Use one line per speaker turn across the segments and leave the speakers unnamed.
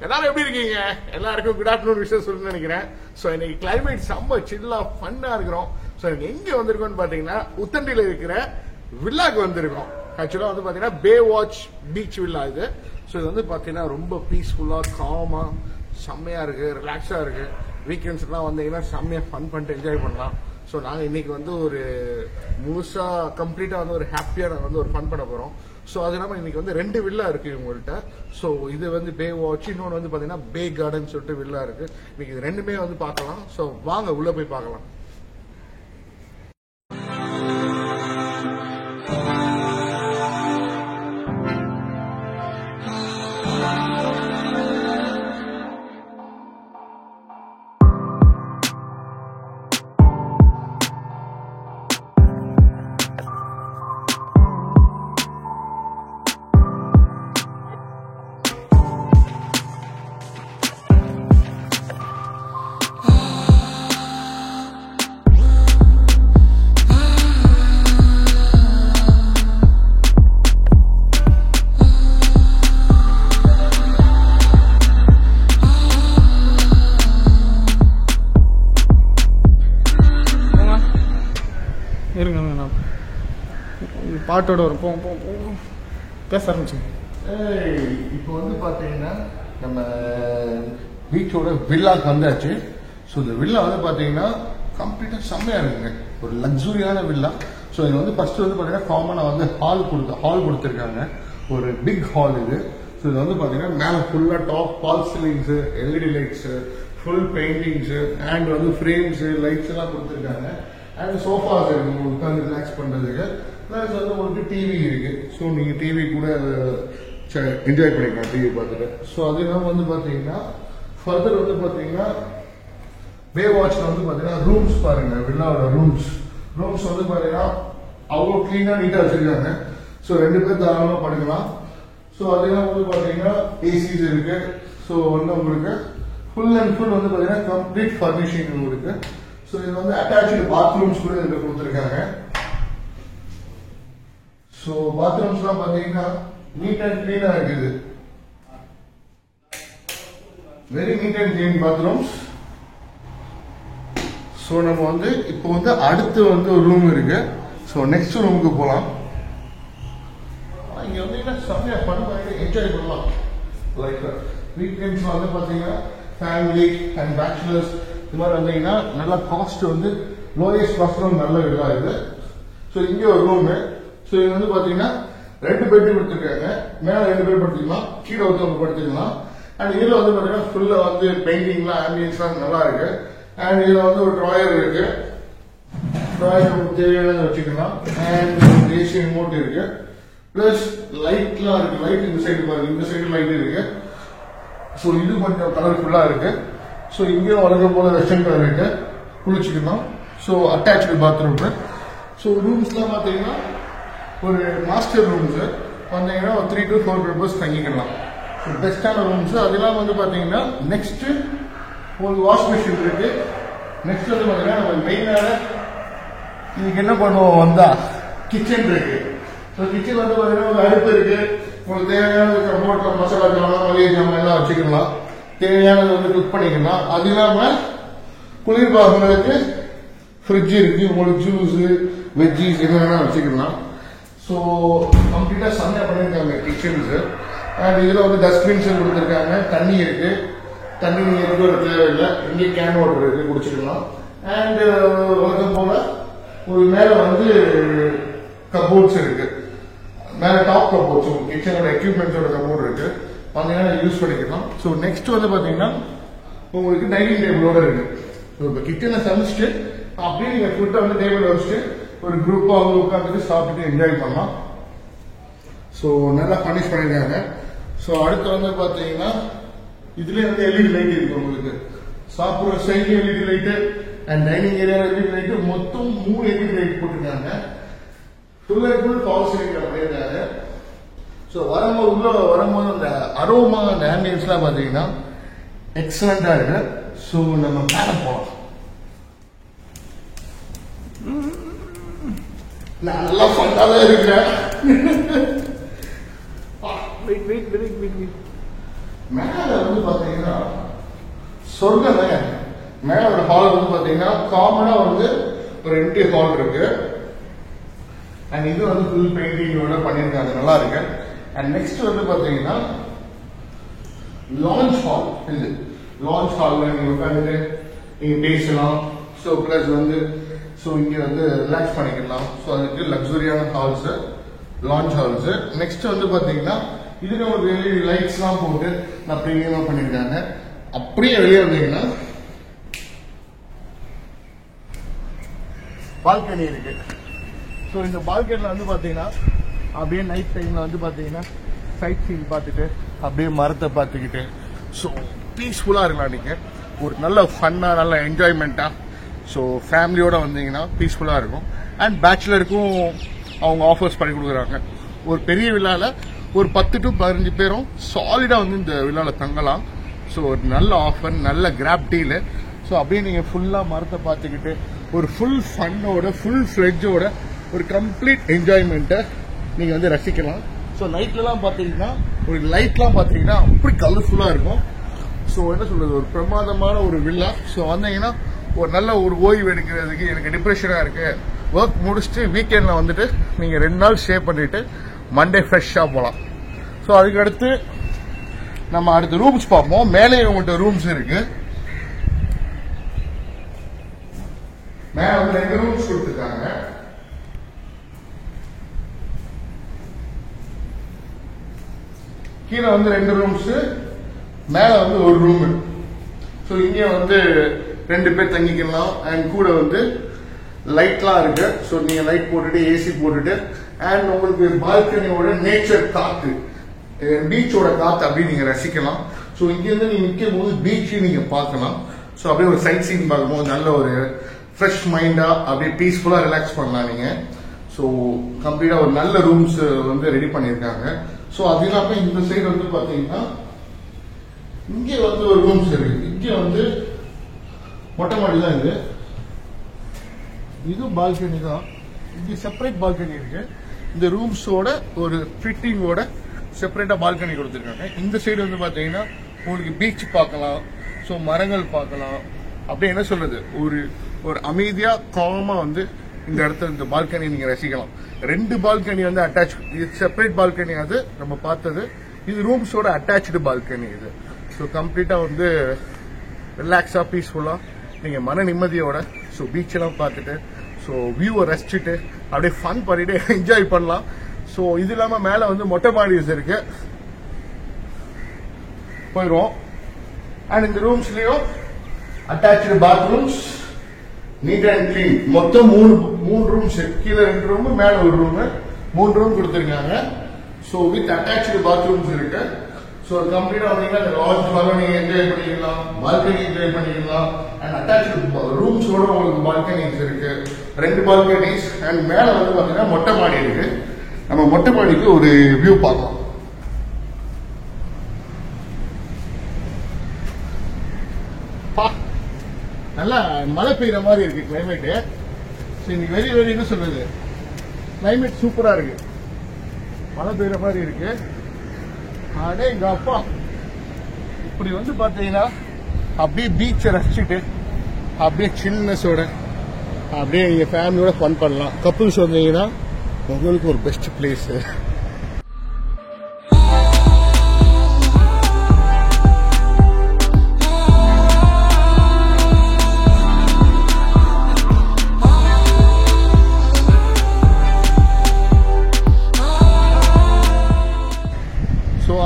எல்லாரும் எப்படி இருக்கீங்க? எல்லாருக்கும் குட் ஆஃப்டர்நூன் விஷயம் சொல்லணும்னு நினைக்கிறேன். ஸோ இன்னைக்கு கிளைமேட் செம்ம சில்லா ஃபன்னா இருக்கிறோம். ஸோ எங்க வந்திருக்கோம்னு பாத்தீங்கன்னா உத்தண்டியில இருக்கிற வில்லாக்கு வந்திருக்கோம். ஆக்சுவலா வந்து பாத்தீங்கன்னா பே வாட்ச் பீச் வில்லா இது. ஸோ இது வந்து பாத்தீங்கன்னா ரொம்ப பீஸ்ஃபுல்லா காமா செம்மையா இருக்கு, ரிலாக்ஸா இருக்கு. வீக்கெண்ட்ஸ்லாம் வந்தீங்கன்னா செம்மையா ஃபன் பண்ணிட்டு என்ஜாய் பண்ணலாம். ஸோ நாங்கள் இன்னைக்கு வந்து ஒரு முழுசா கம்ப்ளீட்டா வந்து ஒரு ஹாப்பியா நாங்கள் வந்து ஒரு ஃபன் பண்ண போறோம். ஸோ அது இல்லாமல் இன்னைக்கு வந்து 2 வில்லா இருக்கு இவங்கள்ட்ட. ஸோ இது வந்து பே வாட்ச், இன்னொன்று வந்து பாத்தீங்கன்னா பே கார்டன் சொல்லிட்டு வில்லா இருக்கு. இன்னைக்கு இது ரெண்டுமே வந்து பார்க்கலாம். ஸோ வாங்க உள்ள போய் பார்க்கலாம்.
பாட்டோட ஒரு பேச ஆரம்பிச்சுங்க.
இப்போ வந்து பாத்தீங்கன்னா நம்ம பீச்சோட வில்லாக்கு வந்தாச்சு. ஸோ இந்த வில்லா வந்து பாத்தீங்கன்னா கம்ப்ளீட்டா செம்மையா இருக்குங்க, ஒரு லக்ஸுரியான வில்லா. ஸோ இது வந்து ஃபர்ஸ்ட் வந்து பாத்தீங்கன்னா காமனா வந்து ஹால் கொடுத்துருக்காங்க, ஒரு பிக் ஹால் இது. ஸோ இது வந்து பாத்தீங்கன்னா மேல ஃபுல்லா top fall ceilings, LED lights, full paintings and வந்து ஃப்ரேம்ஸ், லைட்ஸ் எல்லாம் கொடுத்துருக்காங்க. அண்ட் சோஃபாஸ் இருக்கு உங்களுக்கு உட்காந்து ரிலாக்ஸ் பண்றதுக்கு. பிளஸ் வந்து உங்களுக்கு டிவி இருக்கு. ஸோ நீங்க டிவி கூட என்ஜாய் பண்ணிக்கலாம் டிவி பார்த்துட்டு. ஸோ அது இல்லாமல் வந்து பாத்தீங்கன்னா ஃபர்தர் வந்து பாத்தீங்கன்னா பே வாட்ச்ல வந்து பாத்தீங்கன்னா ரூம்ஸ் பாருங்க, வில்லாவோட ரூம்ஸ் வந்து பாத்தீங்கன்னா அவ்வளோ கிளீனா நீட்டா வச்சிருக்காங்க. ஸோ 2 பேர் தாராளமா படுக்கலாம். ஸோ அதெல்லாம் வந்து பாத்தீங்கன்னா ஏசிஸ் இருக்கு. ஸோ வந்து உங்களுக்கு ஃபுல் அண்ட் ஃபுல் வந்து பாத்தீங்கன்னா கம்ப்ளீட் ஃபர்னிஷிங் உங்களுக்கு. ஸோ இது வந்து அட்டாச்சு பாத்ரூம்ஸ் கூட இதுல கொடுத்துருக்காங்க. ஸோ பாத்ரூம்ஸ்லாம் பாத்தீங்கன்னா நீட் அண்ட் கிளீனா இருக்குது, very neat and clean bathrooms. So நம்ம வந்து இப்போ வந்து அடுத்து வந்து ஒரு ரூம் இருக்கு. ஸோ நெக்ஸ்ட் ரூமுக்கு போகலாம். இங்க வந்து செம்மையா பண்ணி என்ஜாய் பண்ணலாம். லைக் வீக்கெண்ட்ஸ்ல வந்து பாத்தீங்கன்னா ஃபேமிலி அண்ட் பேச்சுலர்ஸ் இது மாதிரி வந்தீங்கன்னா நல்லா காஸ்ட் வந்து லோயஸ்ட் காஸ்ட்ல நல்ல வில்லா இது. ஸோ இங்க ஒரு ரூமு. ஸோ இது வந்து பாத்தீங்கன்னா 2 பெட் கொடுத்துருக்காங்க. மேல 2 பேர் படுத்துக்கலாம், கீழே ஒருத்தவங்க படுத்துக்கலாம். அண்ட் இதுல வந்து பாத்தீங்கன்னா ஃபுல்லா வந்து பெயிண்டிங்லாம் ஆம்பியன்ஸ்லாம் நல்லா இருக்கு. அண்ட் இதுல வந்து ஒரு ட்ராயர் இருக்கு, ட்ராயர் தேவையானதை வச்சுக்கலாம். அண்ட் ஏசி ரிமோட் இருக்கு, பிளஸ் லைட்லாம் இருக்கு. லைட் இந்த சைடு பாருங்க, இந்த சைடு லைட் இருக்கு. ஸோ இது கொஞ்சம் கலர்ஃபுல்லா இருக்கு. ஸோ இங்கேயும் வழக்கம் போல வெஸ்டர்ன் டாய்லெட் குளிச்சுக்கலாம். So attach bathroom. ஸோ ரூம்ஸ்லாம் பார்த்தீங்கன்னா ஒரு மாஸ்டர் ரூம்ஸ் வந்தீங்கன்னா ஒரு 3 to 4 மெம்பர்ஸ் தங்கிக்கலாம். பெஸ்டான ரூம்ஸ். அதெல்லாம் வந்து பார்த்தீங்கன்னா நெக்ஸ்ட் ஒரு வாஷ் மிஷின் இருக்கு. நெக்ஸ்ட் வந்து பார்த்தீங்கன்னா நம்ம மெயினான இதுக்கு என்ன பண்ணுவோம் வந்தா கிச்சன் இருக்கு. ஸோ கிச்சன் வந்து பார்த்தீங்கன்னா ஒரு அடுப்பு இருக்கு. உங்களுக்கு தேவையான கம்போர்ட்ல மசாலா ஜாமான், மளிகை ஜாமான் எல்லாம் வச்சுக்கலாம். தேவையானது வந்து குக் பண்ணிக்கலாம். அது இல்லாம குளிர்பாகங்களுக்கு ஃப்ரிட்ஜ் இருக்கு. உங்களுக்கு ஜூஸ், வெஜ்ஜீஸ் என்ன வேணா வச்சுக்கலாம். ஸோ கம்ப்ளீட்டா செம்மையா பண்ணியிருக்காங்க கிச்சன்ஸ். அண்ட் இதுல வந்து டஸ்ட்பின்ஸ் கொடுத்துருக்காங்க. தண்ணி இருக்கு, தண்ணி நீங்க எடுத்து வர தேவையில்லை, இங்கே கேன் வாட்டர் இருக்கு, குடிச்சுக்கலாம். அண்ட் வழக்கம் போல ஒரு மேல வந்து கபோர்ட்ஸ் இருக்கு, மேல டாப் கபோர்ட்ஸ் கிச்சனோட எக்யூப்மெண்ட்ஸோட கபோர்ட் இருக்கு, பாத்தீங்கன்னா யூஸ் பண்ணிக்கலாம். ஸோ நெக்ஸ்ட் வந்து பாத்தீங்கன்னா உங்களுக்கு டைனிங் டேபிளோட இருக்கு. இப்போ கிச்சனை சமைச்சிட்டு அப்படியே நீங்க ஃபுட்டை வந்து டேபிள் வச்சுட்டு ஒரு குரூப்பா வந்து உட்காந்துட்டு சாப்பிட்டுட்டு என்ஜாய் பண்ணலாம். ஸோ நல்லா பனிஷ் பண்ணிருக்காங்க. ஸோ அடுத்து வந்து பாத்தீங்கன்னா இதுலயே வந்து எல்இடி லைட் இருக்கு. உங்களுக்கு சாப்பிடுற சைட்ல LED light and dining area LED light, மொத்தம் 3 எல்இடி லைட் போட்டிருக்காங்க. Full and full fall ceiling பண்ணியிருக்காங்க. ஸோ வரும்போது அந்த அரோமா, அந்த ஆம்பியன்ஸ்லாம் பாத்தீங்கன்னா எக்ஸலண்டா இருக்கு. ஸோ நம்ம மேல போகலாம். நான் நல்லா ஃபன்னாவே இருக்கிறேன். மேல வந்து பாத்தீங்கன்னா சொர்க்கமே. மேல ஒரு ஹால் வந்து பாத்தீங்கன்னா காமனா வந்து ஒரு எம்டி ஹால் இருக்கு. அண்ட் இது வந்து ஃபுல் பெயிண்டிங்கோட பண்ணியிருக்காங்க, நல்லா இருக்கு. அண்ட் நெக்ஸ்ட் வந்து பாத்தீங்கன்னா லான்ச் ஹால். இது லான்ச் ஹால்ல நீங்க உட்காந்துட்டு நீங்க பேசலாம். ஸோ பிளஸ் வந்து ஸோ இங்க வந்து ரிலாக்ஸ் பண்ணிக்கலாம். ஸோ அதுக்கு லக்ஸுரியான ஹால்ஸ், லான்ச் ஹால்ஸ். நெக்ஸ்ட் வந்து பாத்தீங்கன்னா இதுல ஒரு லைட்ஸ் எல்லாம் போட்டு நான் பிரீமியமா பண்ணிருக்காங்க. அப்படியே வெளியே வந்தீங்கன்னா பால்கனி இருக்கு. ஸோ இந்த பால்கனில வந்து பாத்தீங்கன்னா அப்படியே நைட் டைம்ல வந்து பாத்தீங்கன்னா சைட் சீன் பார்த்துட்டு அப்படியே மரத்தை பார்த்துக்கிட்டு ஸோ பீஸ்ஃபுல்லா இருக்கலாம். நீங்க ஒரு நல்ல ஃபன்னா நல்ல என்ஜாய்மெண்டா ஸோ ஃபேமிலியோட வந்தீங்கன்னா பீஸ்ஃபுல்லா இருக்கும். அண்ட் பேச்சுலருக்கும் அவங்க ஆஃபர்ஸ் பண்ணி கொடுக்குறாங்க. ஒரு பெரிய விழால ஒரு 10 to 15 பேரும் சாலிடா வந்து இந்த விழால தங்கலாம். ஸோ ஒரு நல்ல ஆஃபர், நல்ல கிராப் டீல். ஸோ அப்படியே நீங்க ஃபுல்லா மரத்தை பார்த்துக்கிட்டு ஒரு ஃபுல் ஃபன்னோட ஃபுல் ஃபிளெட்ஜோட ஒரு கம்ப்ளீட் என்ஜாய்மெண்ட்டை நீங்க வந்து ரசிக்கலாம். ஸோ நைட்லலாம் பார்த்தீங்கன்னா ஒரு லைட்லாம் பார்த்தீங்கன்னா அப்படி கலர்ஃபுல்லா இருக்கும். ஸோ என்ன சொல்றது, ஒரு பிரமாதமான ஒரு வில்லா. ஸோ வந்தீங்கன்னா ஒரு நல்ல ஒரு ஓய்வு எடுக்கிறதுக்கு, எனக்கு டிப்ரெஷனா இருக்கு, ஒர்க் முடிச்சுட்டு வீக்கெண்ட்ல வந்துட்டு நீங்க 2 நாள் ஸ்டே பண்ணிட்டு மண்டே ஃப்ரெஷ்ஷா போகலாம். ஸோ அதுக்கு அடுத்து நம்ம அடுத்த ரூம்ஸ் பார்ப்போம். மேலே உங்கள்கிட்ட ரூம்ஸ் இருக்கு. மேல வந்து 2 ரூம்ஸ் கொடுத்துருக்காங்க. கீழே வந்து 2 ரூம்ஸ், மேல வந்து ஒரு ரூம். ஸோ இங்க வந்து 2 பேர் தங்கிக்கலாம். அண்ட் கூட வந்து லைட்லாம் இருக்கு. ஸோ நீங்க லைட் போட்டுட்டு ஏசி போட்டுட்டு அண்ட் உங்களுக்கு பால்கனியோட நேச்சர் காத்து, பீச்சோட காத்து அப்படி நீங்க ரசிக்கலாம். ஸோ இங்க இருந்து நீங்க நிற்கும் போது பீச் நீங்க பார்க்கலாம். ஸோ அப்படியே ஒரு சைட் சீன் பார்க்கும்போது நல்ல ஒரு ஃப்ரெஷ் மைண்டா அப்படியே பீஸ்ஃபுல்லா ரிலாக்ஸ் பண்ணலாம் நீங்க. ஸோ கம்ப்ளீட்டா ஒரு நல்ல ரூம்ஸ் வந்து ரெடி பண்ணியிருக்காங்க. ஸோ அது இல்லாம இந்த சைடு வந்து பாத்தீங்கன்னா இங்க வந்து ஒரு ரூம்ஸ் இருக்கு. இங்க வந்து மொட்டை மாடி தான் இது. இது பால்கனி தான். இங்க செப்பரேட் பால்கனி இருக்கு. இந்த ரூம்ஸோட ஒரு ஃபிட்டிங்கோட செப்பரேட்டா பால்கனி கொடுத்துருக்காங்க. இந்த சைடு வந்து பாத்தீங்கன்னா உங்களுக்கு பீச் பார்க்கலாம். ஸோ மரங்கள் பார்க்கலாம். அப்படியே என்ன சொல்றது, ஒரு ஒரு அமைதியா காமா வந்து இந்த இடத்துல இந்த பால்கனி நீங்க ரசிக்கலாம். 2 பால்கனி வந்து அட்டாச். இது செப்பரேட் பால்கனி, அது நம்ம பார்த்தது. இது ரூம்ஸோட அட்டாச்சு பால்கனி இது. ஸோ கம்ப்ளீட்டா வந்து ரிலாக்ஸா பீஸ்ஃபுல்லா நீங்க மன நிம்மதியோட ஸோ பீச் எல்லாம் பார்த்துட்டு ஸோ வியூவை ரசிச்சுட்டு அப்படியே ஃபன் பண்ணிட்டு என்ஜாய் பண்ணலாம். ஸோ இது இல்லாம மேல வந்து மொட்டை மாடிஸ் இருக்கு, போயிடுவோம். அண்ட் இந்த ரூம்ஸ்லயும் attach bathrooms, neat and clean. மொத்தம் 3 ரூம்ஸ். கீழே 2 ரூம், மேல ஒரு ரூம், 3 ரூம் கொடுத்துருக்காங்க. ஸோ வித் அட்டாச்சு பாத்ரூம்ஸ் இருக்கு. ஸோ கம்ப்ளீட்டா வந்தீங்கன்னா இந்த லாட்ஜ் ஹாலை நீங்க என்ஜாய் பண்ணிக்கலாம், பால்கனி என்ஜாய் பண்ணிக்கலாம். அண்ட் அட்டாச்சு ரூம்ஸோட உங்களுக்கு பால்கனிஸ் இருக்கு, 2 பால்கனிஸ். அண்ட் மேல வந்து பாத்தீங்கன்னா மொட்டை மாடி இருக்கு. நம்ம மொட்டை மாடிக்கு ஒரு வியூ பார்க்கலாம். நல்லா மழை பெய்யற மாதிரி இருக்கு கிளைமேட். இன்னைக்கு வெரி என்ன சொல்றது, கிளைமேட் சூப்பரா இருக்கு, மழை பெய்யற மாதிரி இருக்கு. அடே எங்க அப்பா, இப்படி வந்து பாத்தீங்கன்னா அப்படியே பீச்சை ரசிச்சுட்டு அப்படியே சில்னஸோட அப்படியே நீங்க ஃபேமிலியோட ஃபன் பண்ணலாம். கப்புள்ஸ் வந்தீங்கன்னா உங்களுக்கு ஒரு பெஸ்ட் பிளேஸ்.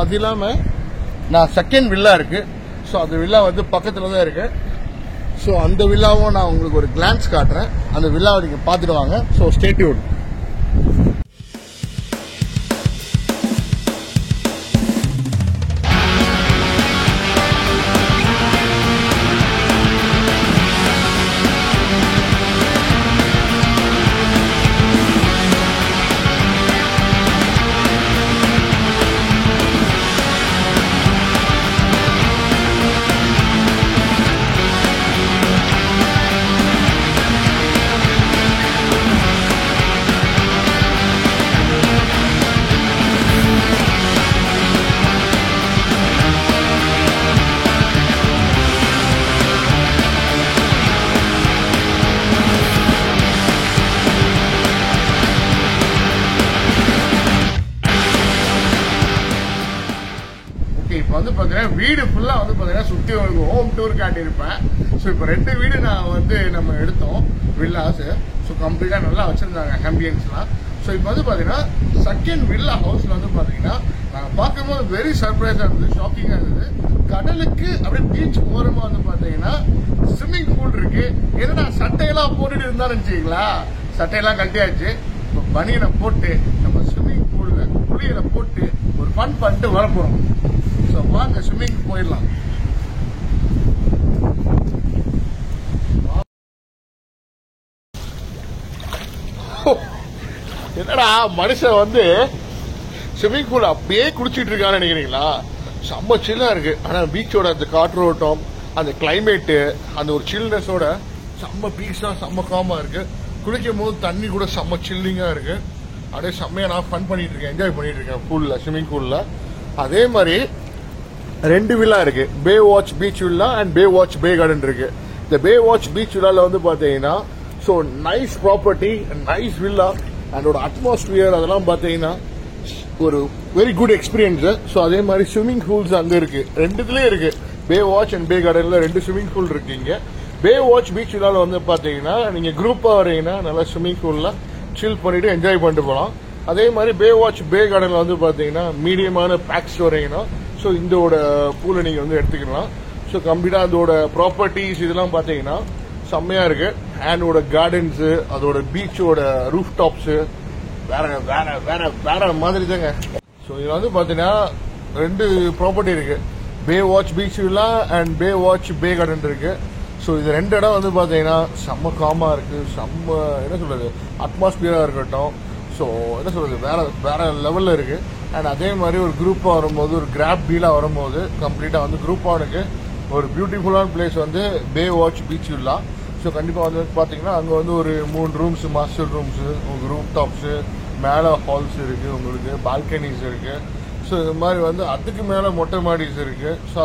அது இல்லாம நான் செகண்ட் வில்லா இருக்கு. ஸோ அந்த வில்லா வந்து பக்கத்துல தான் இருக்கு. ஸோ அந்த வில்லாவும் நான் உங்களுக்கு ஒரு கிளான்ஸ் காட்டுறேன். அந்த வில்லாவை நீங்க பார்த்துட்டு வாங்க. So stay tune. இப்போ வந்து பாத்தீங்கன்னா வீடு ஃபுல்லா வந்து பாத்தீங்கன்னா சுத்தி உங்களுக்கு ஹோம் டூர் காட்டியிருப்பேன். ஸோ இப்போ 2 வீடு நான் வந்து நம்ம எடுத்தோம் வில்லாஸ். ஸோ கம்ப்ளீட்டா நல்லா வச்சிருந்தாங்க ஆம்பியன்ஸ்லாம். ஸோ இப்போ வந்து பாத்தீங்கன்னா செகண்ட் வில்லா ஹவுஸ்ல வந்து பாத்தீங்கன்னா நாங்கள் பார்க்கும்போது வெரி சர்ப்ரைஸா இருந்தது, ஷாக்கிங்கா இருந்தது. கடலுக்கு அப்படியே பீச் ஓரமா வந்து பாத்தீங்கன்னா ஸ்விம்மிங் பூல் இருக்கு. என்னடா சட்டையெல்லாம் போட்டுட்டு இருந்தான்னு நினைச்சீங்களா? சட்டையெல்லாம் கட்டியாச்சு. இப்போ பனியனை போட்டு நம்ம ஸ்விம்மிங் பூல்ல குளியலை போட்டு ஒரு ஃபன் பண்ணிட்டு வர போறோம். ஸோ வாங்க ஸ்விம்மிங் போயிடலாம். என்னடா மனுஷன் வந்து ஸ்விம்மிங் பூல் அப்படியே குடிச்சிட்டு இருக்கான்னு நினைக்கிறீங்களா? செம்ம சில்லா இருக்கு. ஆனா பீச்சோட அந்த காற்றோட்டம், அந்த கிளைமேட்டு, அந்த ஒரு சில்னஸோட செம்ம பீஸா செம்ம காமா இருக்கு. குளிக்கும் போது தண்ணி கூட செம்ம சில்லிங்கா இருக்கு. அப்படியே செம்மையா நான் ஃபன் பண்ணிட்டு இருக்கேன், என்ஜாய் பண்ணிட்டு இருக்கேன் பூல்ல, ஸ்விம்மிங் பூல்ல. அதே மாதிரி 2 வில்லா இருக்கு, Bay Watch Beach Villa and Bay Watch Bay Garden இருக்கு. இந்த பே வாட்ச் பீச் வில்லால வந்து பாத்தீங்கன்னா so nice property, nice villa, அதோட அட்மாஸ்பியர் அதெல்லாம் பாத்தீங்கன்னா ஒரு வெரி குட் எக்ஸ்பீரியன்ஸ். ஸோ அதே மாதிரி ஸ்விம்மிங் பூல்ஸ் அங்க இருக்கு, 2த்துலயே இருக்கு. பே வாட்ச் அண்ட் பே கார்டன்ல 2 ஸ்விம்மிங் பூல் இருக்கு. இங்க பே வாட்ச் பீச் வில்லால வந்து பாத்தீங்கன்னா நீங்க குரூப்பா வரீங்கன்னா நல்லா ஸ்விம்மிங் பூல்ல சில் பண்ணிட்டு என்ஜாய் பண்ணிட்டு போகலாம். அதே மாதிரி பே வாட்ச் பே கார்டன்ல வந்து பாத்தீங்கன்னா மீடியமான பேக்ஸ் வரீங்கன்னா ஸோ இதோட பூலை நீங்க வந்து எடுத்துக்கலாம். ஸோ கம்ப்ளீட்டா அதோட ப்ராப்பர்ட்டிஸ் இதெல்லாம் பாத்தீங்கன்னா செம்மையா இருக்கு. அதோட கார்டன்ஸ், அதோட பீச்சோட ரூஃப் டாப்ஸ் வேற வேற வேற வேற மாதிரி தாங்க. ஸோ இது வந்து பாத்தீங்கன்னா 2 ப்ராப்பர்ட்டி இருக்கு, Bay Watch Beach Villa and Bay Watch Bay Garden இருக்கு. ஸோ இது 2 இடம் வந்து பாத்தீங்கன்னா செம்ம காமா இருக்கு, செம்ம என்ன சொல்றது அட்மாஸ்பியரா இருக்கட்டும். ஸோ என்ன சொல்றது வேற வேற லெவல்ல இருக்கு. அண்ட் அதே மாதிரி ஒரு குரூப்பா வரும்போது, ஒரு கிராப் டீலா வரும்போது கம்ப்ளீட்டா வந்து குரூப்பானுக்கு ஒரு பியூட்டிஃபுல்லான பிளேஸ் வந்து பே வாட்ச் பீச் வில்லா. ஸோ கண்டிப்பா வந்து பாத்தீங்கன்னா அங்க வந்து ஒரு 3 ரூம்ஸ், மாஸ்டர் ரூம்ஸ், உங்களுக்கு ரூப் டாப்ஸ், மேல ஹால்ஸ் இருக்கு, உங்களுக்கு பால்கனிஸ் இருக்கு. ஸோ இது மாதிரி வந்து அதுக்கு மேல மொட்டை மாடிஸ் இருக்கு. ஸோ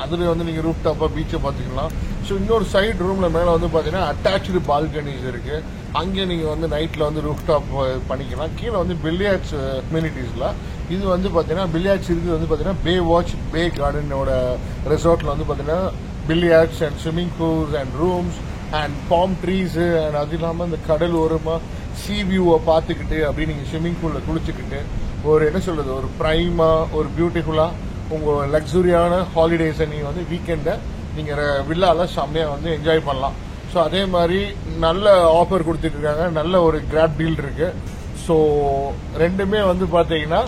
அதுல வந்து நீங்க ரூப் டாப்பா பீச்சை பாத்துக்கலாம். ஸோ இன்னொரு சைடு ரூம்ல மேல வந்து பாத்தீங்கன்னா அட்டாச்சு பால்கனிஸ் இருக்கு. அங்கே நீங்க வந்து நைட்ல வந்து ரூப் டாப் பண்ணிக்கலாம். கீழே வந்து பில்லியார்ட்ஸ் அம்யூனிட்டிஸ்ல இது வந்து பாத்தீங்கன்னா பில்லியார்ட்ஸ் இருக்குது வந்து பாத்தீங்கன்னா பே வாட்ச் பே கார்டனோட ரெசார்ட்ல வந்து பாத்தீங்கன்னா billiards and swimming pools and rooms and palm trees and அது இல்லாம இந்த கடல் ஓரமா சி வியூவை பார்த்துக்கிட்டு அப்படியே நீங்க ஸ்விம்மிங் பூல்ல குளிச்சுக்கிட்டு ஒரு என்ன சொல்றது ஒரு பிரைமா ஒரு பியூட்டிஃபுல்லா உங்க லக்ஸுரியான ஹாலிடேஸை நீங்க வந்து வீக்கெண்டை நீங்க வில்லால செம்மையா வந்து என்ஜாய் பண்ணலாம். ஸோ அதே மாதிரி நல்ல ஆஃபர் கொடுத்துட்டு இருக்காங்க, நல்ல ஒரு கிராப் டீல் இருக்கு. ஸோ 2மே வந்து பாத்தீங்கன்னா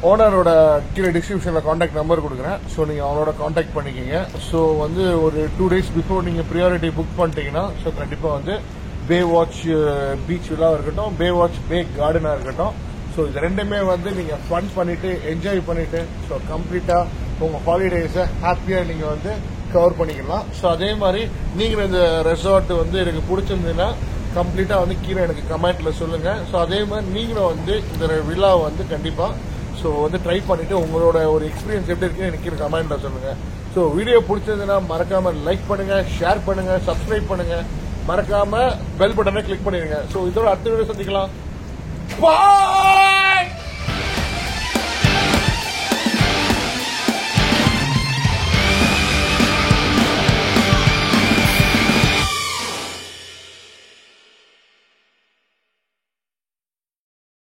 ஓனரோட கீழே டிஸ்கிரிப்ஷன்ல கான்டாக்ட் நம்பர் கொடுக்குறேன். ஸோ நீங்க அவனோட கான்டாக்ட் பண்ணிக்கிங்க. ஸோ வந்து ஒரு 2 days பிஃபோர் நீங்க ப்ரியாரிட்டி புக் பண்ணிட்டீங்கன்னா ஸோ கண்டிப்பா வந்து பே வாட்ச் பீச் வில்லா இருக்கட்டும், பே வாட்ச் பே கார்டனா இருக்கட்டும். ஸோ இது 2மே வந்து நீங்க ஃபன் பண்ணிட்டு என்ஜாய் பண்ணிட்டு ஸோ கம்ப்ளீட்டா உங்க ஹாலிடேஸை ஹாப்பியா நீங்க வந்து கவர் பண்ணிக்கலாம். ஸோ அதே மாதிரி நீங்க இந்த ரெசார்ட் வந்து எனக்கு பிடிச்சிருந்ததுன்னா கம்ப்ளீட்டா வந்து கீழே எனக்கு கமெண்ட்ல சொல்லுங்க. ஸோ அதே மாதிரி நீங்களும் வந்து இந்த வில்லா வந்து கண்டிப்பா ஸோ வந்து ட்ரை பண்ணிட்டு உங்களோட ஒரு எக்ஸ்பீரியன்ஸ் எப்படி இருக்கு எனக்கு கமெண்ட்ல சொல்லுங்க. ஸோ வீடியோ பிடிச்சதுன்னா மறக்காம லைக் பண்ணுங்க, ஷேர் பண்ணுங்க, சப்ஸ்கிரைப் பண்ணுங்க, மறக்காம பெல் பட்டனை கிளிக் பண்ணிருங்க. ஸோ இதோட அடுத்த வீடியோ சந்திக்கலாம். Bye!